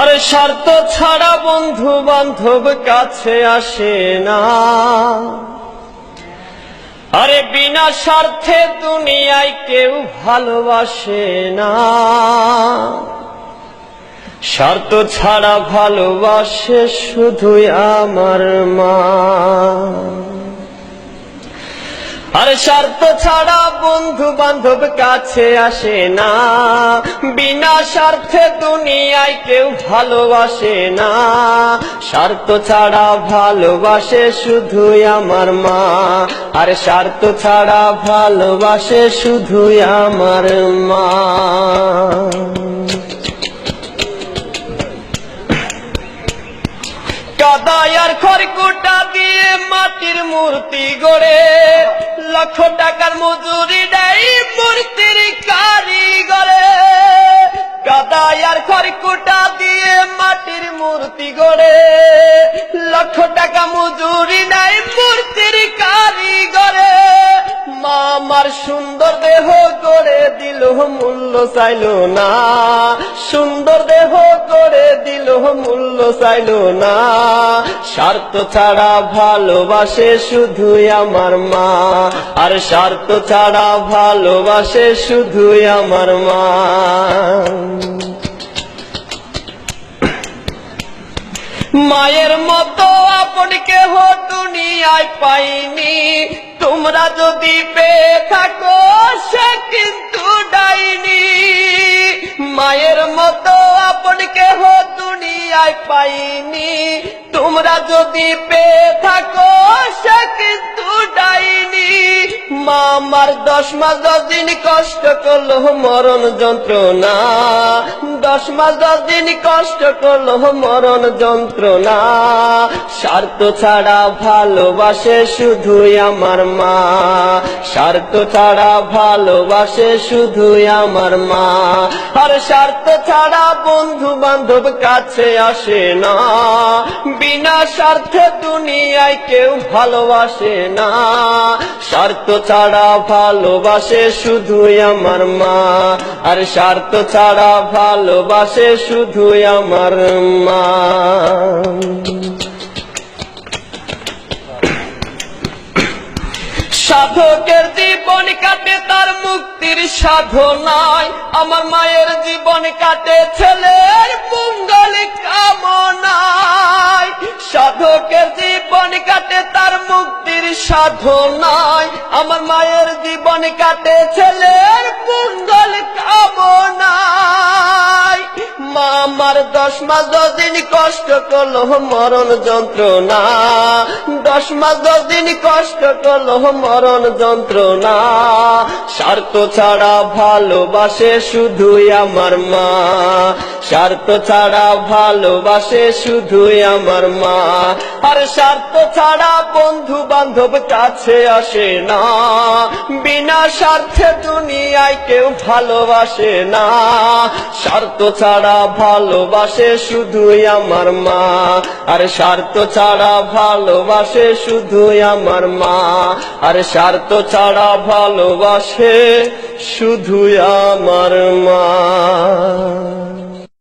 আরে স্বার্থ ছাড়া বন্ধু বান্ধব কাছে আসে না, আরে বিনা স্বার্থে দুনিয়ায় কেউ ভালোবাসে না। স্বার্থ ছাড়া ভালোবাসে শুধুই আমার মা। আরে স্বার্থ ছাড়া বন্ধু বান্ধব কাছে আসে না, বিনা স্বার্থে দুনিয়ায় কেউ ভালোবাসে না। স্বার্থ ছাড়া ভালোবাসে শুধুই আমার মা, আরে স্বার্থ ছাড়া ভালোবাসে শুধুই আমার মা। কাদায় আর খড়কুটা দিয়ে মাটির মূর্তি গড়ে, লক্ষ টাকার মজুরি দেয় মূর্তির কারিগরে। কাদায় আর খড়কুটা দিয়ে মাটির মূর্তি গড়ে, লক্ষ টাকা মজুরি দেয় মূর্তির কারিগরে। মা আমার সুন্দর দেহ করে দিল মূল্য চাইল না, সুন্দর দেহ করে দিল মূল্য চাইল না। স্বার্থ ছাড়া ভালোবাসে শুধুই আমার মা, আর স্বার্থ ছাড়া ভালোবাসে শুধুই আমার মা। মায়ের মতো আপন কেহ দুনিয়ায় পাইনি, তোমরা যদি পেয়ে থাকো সে কিন্তু ডাইনি। মায়ের মতো আপন কেহ দুনিয়ায় পাইনি, তোমরা যদি পেয়ে থাকো সে কিন্তু ডাইনি। মা আমার 10 মাস 10 দিন কষ্ট করলো মরণ যন্ত্রণা, 10 মাস 10 দিন কষ্ট করলো মরণ যন্ত্রণা। স্বার্থ ছাড়া ভালোবাসে শুধুই আমার মা, স্বার্থ ছাড়া ভালোবাসে শুধুই আমার মা। আর স্বার্থ ছাড়া বন্ধু বান্ধব কাছে আসে না, বিনা স্বার্থে দুনিয়ায় কেউ ভালোবাসে না। স্বার্থ ছাড়া ভালোবাসে শুধুই আমার মা, আর স্বার্থ ছাড়া ভালোবাসে শুধুই আমার মা। সাধকের জীবন কাটে তার মুক্তির সাধনায়, আমার মায়ের জীবন কাটে ছেলের মঙ্গল কামনায়। সাধকের জীবন কাটে তার মুক্তির সাধনায়, আমার মায়ের জীবন কাটে ছেলের মঙ্গল কামনায়। মা আমার 10 মাস 10 দিন কষ্ট করলো মরণ যন্ত্রণা, 10 মাস 10 দিন কষ্ট করলো মরণ যন্ত্রণা। স্বার্থ ছাড়া ভালোবাসে শুধুই আমার মা, স্বার্থ ছাড়া ভালোবাসে শুধুই আমার মা। আর স্বার্থ ছাড়া বন্ধু বান্ধব কাছে আসে না, বিনা স্বার্থে দুনিয়ায় কেউ ভালোবাসে না। স্বার্থ ছাড়া ভালোবাসে শুধুই আমার মা, আর স্বার্থ ছাড়া ভালোবাসে শুধুই আমার মা। আর স্বার্থ ছাড়া ভালোবাসে শুধুই আমার মা।